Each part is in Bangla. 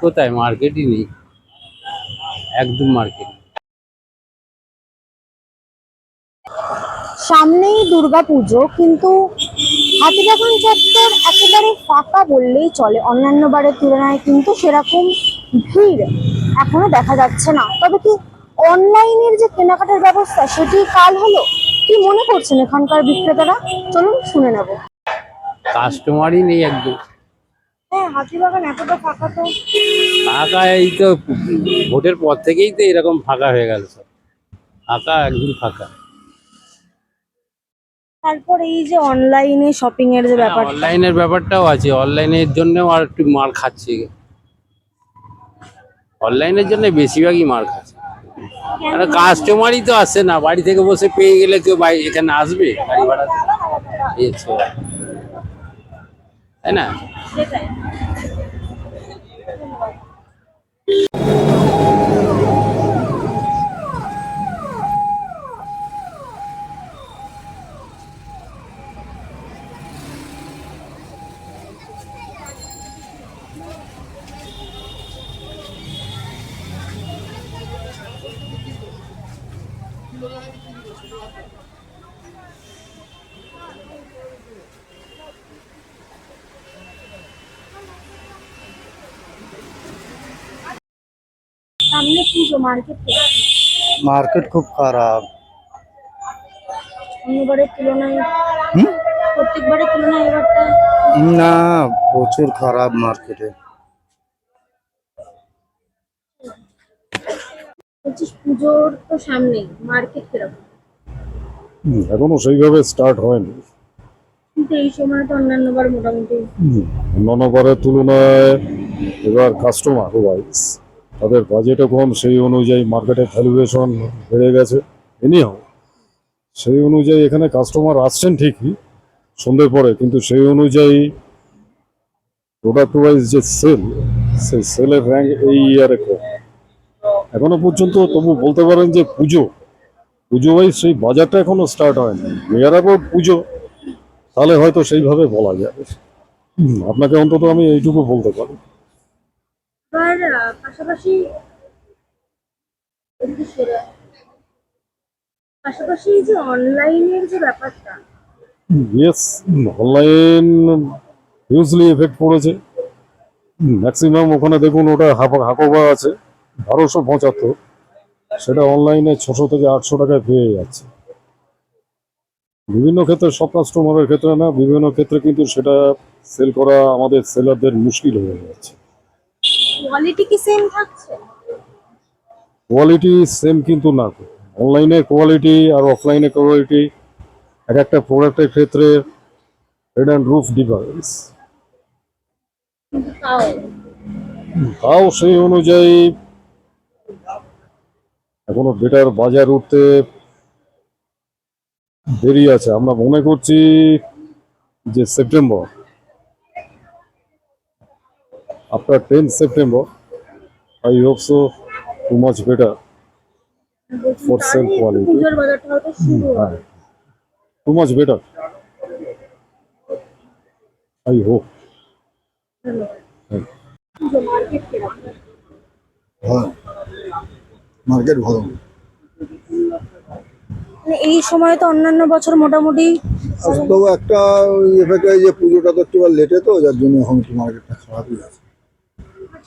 কোথায়? মার্কেটই নেই, একদম মার্কেট। সামনেই দুর্গাপুজো, কিন্তু হাতিবাগান চত্বর একেবারে ফাঁকা বললেই চলে। অন্যান্য বারের তুলনায় কিন্তু সেরকম ভিড় এখনো দেখা যাচ্ছে না। তবে কি অনলাইনের যে কেনাকাটার ব্যবস্থা সেটি কাল হলো? কি মনে করছেন এখানকার বিক্রেতারা? চলুন শুনে নেব। কাস্টমারই নেই একদম। হ্যাঁ, হাতিবাগান এতটা ফাঁকা তো। ফাঁকা এই তো ভোটের পর থেকেই তো এরকম ফাঁকা হয়ে গেল সব। ফাঁকা, একদম ফাঁকা। তারপর এই যে অনলাইনে শপিং এর যে হ্যাঁ, ব্যাপারটা, অনলাইনের ব্যাপারটাও আছে, অনলাইনের জন্যও আর একটু মার খাচ্ছে। অনলাইনের জন্য বেশিরভাগই মার খাচ্ছে, কারণ কাস্টমারই তো আসছে না। বাড়ি থেকে বসে পেয়ে গেলে কেউ এখানে আসবে গাড়ি ভাড়া দিয়ে? তাই না? সেটাই। সামনে পুজো, মার্কেট मार्केट खूब खराब। অন্যবারের তুলনায়, হুম? প্রত্যেকবারের তুলনায় এবারটা না, প্রচুর খারাপ মার্কেটে। পুজোর তো সামনেই, মার্কেট কিরকম? এখনো সেইভাবে স্টার্ট হয়নি। কিন্তু এই সময় তো অন্যান্য বার মোটামুটি অন্যান্য বারের তুলনায় এবার কাস্টমার ওয়াইজ তাদের বাজেটও কম, সেই অনুযায়ী মার্কেটের ভ্যালুয়েশন বেড়ে গেছে। এনিহাও সেই অনুযায়ী এখানে কাস্টমার আসছেন ঠিকই সন্ধ্যের পরে, কিন্তু সেই অনুযায়ী প্রোডাক্ট ওয়াইজ যে সেল, সেই সেলের র্যাঙ্ক এই ইয়ারে কম এখনো পর্যন্ত। তবু বলতে পারেন যে পুজো ওয়াইজ সেই বাজারটা এখনো স্টার্ট হয়নি। নিয়ার অ্যাবাউট পুজো তাহলে হয়তো সেইভাবে বলা যাবে। আপনাকে অন্তত আমি এইটুকু বলতে পারি। এবার পাশাপাশি এদিকে পাশাপাশি এই যে অনলাইনের যে ব্যাপারটা, ইয়েস, অনলাইন হিউজলি এফেক্ট পড়েছে। ম্যাক্সিমাম ওখানে দেখুন ওটা হাকোবা আছে 1275, সেটা অনলাইনে 600 থেকে 800 টাকায় পেয়ে যাচ্ছে। বিভিন্ন ক্ষেত্রে, সব কাস্টমারের ক্ষেত্রে না, বিভিন্ন ক্ষেত্রে কিন্তু সেটা সেল করা আমাদের সেলারদের মুশকিল হয়ে যাচ্ছে। কোয়ালিটি কি সেম থাকছে? কোয়ালিটি সেম কিন্তু না। অনলাইনে কোয়ালিটি আর অফলাইনে কোয়ালিটি এক একটা প্রোডাক্টের ক্ষেত্রে রেড অ্যান্ড রুফ ডিফারেন্স। তাও তাও সেই অনুযায়ী এখনো বেটার বাজার উঠতে দেরি আছে। আমরা মনে করছি যে September, after 10 September I hope so too much better for sale quality. পুজোর বাজারটা হয়তো শুরু হ্যাঁ, হবে। Too much better I hope. Puja market কিরকম? হ্যাঁ, মার্কেট ভালো। মানে এই সময় তো অন্যান্য বছর মোটামুটি তবু একটা এফেক্ট হয় যে পুজোটা তো একটু লেটে, তো যার জন্য এখন একটু মার্কেটটা খারাপই আছে।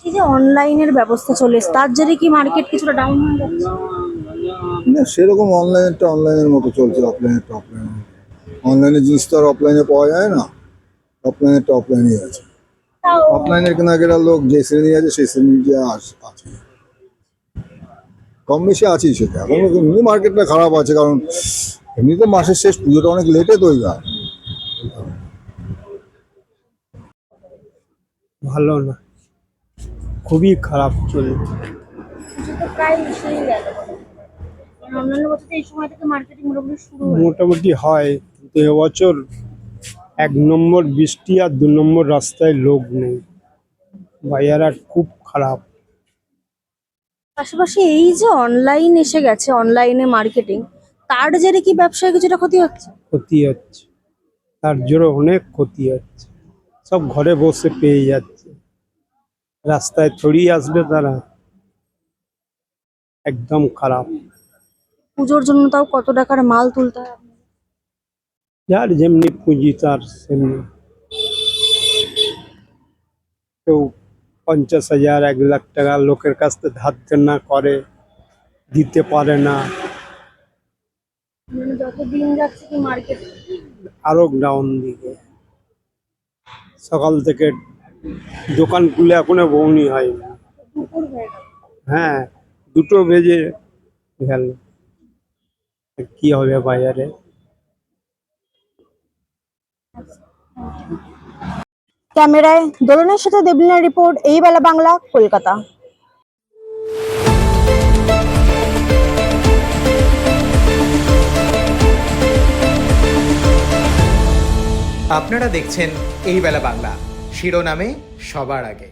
এই যে অনলাইনের ব্যবস্থা চলে এসেছে, তার জন্য কি মার্কেট কিছুটা ডাউন হয়ে যাচ্ছে? না, সেরকম অনলাইনেরটা অনলাইনের মতো চলছে, অফলাইনেরটা অফলাইন। অনলাইনের জিনিস তো আর অফলাইনে পাওয়া যায় না, অফলাইনেরটা অফলাইনেই আছে। তাও অফলাইনের কেনাকাটার লোক যে শ্রেণী আছে সেই শ্রেণী যে আছে, কম বেশি আছেই। সেটা এখন এমনি মার্কেটটা খারাপ আছে, কারণ এমনিতে মাসের শেষ, পুজোটা অনেক লেটে তৈরি হয়। ভালো না, খুবই খারাপ চলছে। পুজো তো প্রায় এসেই গেল। মানে অন্যান্য বছর তো এই সময় থেকে মার্কেটিং মোটামুটি শুরু হয়। মোটামুটি হয়, কিন্তু এবছর 1 নম্বর বৃষ্টি আর 2 নম্বর রাস্তায় লোক নেই, বাজারটা খুব খারাপ। পাশাপাশি এই যে অনলাইন এসে গেছে, অনলাইনে মার্কেটিং, তার জেরে কি ব্যবসায় কিছুটা ক্ষতি হচ্ছে? ক্ষতি হচ্ছে, তার জন্য অনেক ক্ষতি হচ্ছে। সব ঘরে বসে পেয়ে যাচ্ছে। রাস্তায় ছড়িয়ে আসবে তারা, একদম খারাপ। পুজোর জন্য তাও কত টাকার মাল তুলতে হয়? যার যেমনি পুঁজি তার সেমনি, কেউ 50,000 1 লাখ টাকা লোকের কাছ থেকে ধার দেনা করে, দিতে পারে না, মানে যত দিন যাচ্ছে কি মার্কেট আরো ডাউন দিকে। সকাল থেকে দোকান খুলে এখনো বউনি হয়নি। দুপুর হয়ে গেল। হ্যাঁ, 2টো বেজে গেল। কি হবে বাজারে? ক্যামেরায় দোলনের সাথে দেবলিনার রিপোর্ট, এই বেলা বাংলা, কলকাতা। আপনারা দেখছেন এই বেলা বাংলা, শিরোনামে সবার আগে।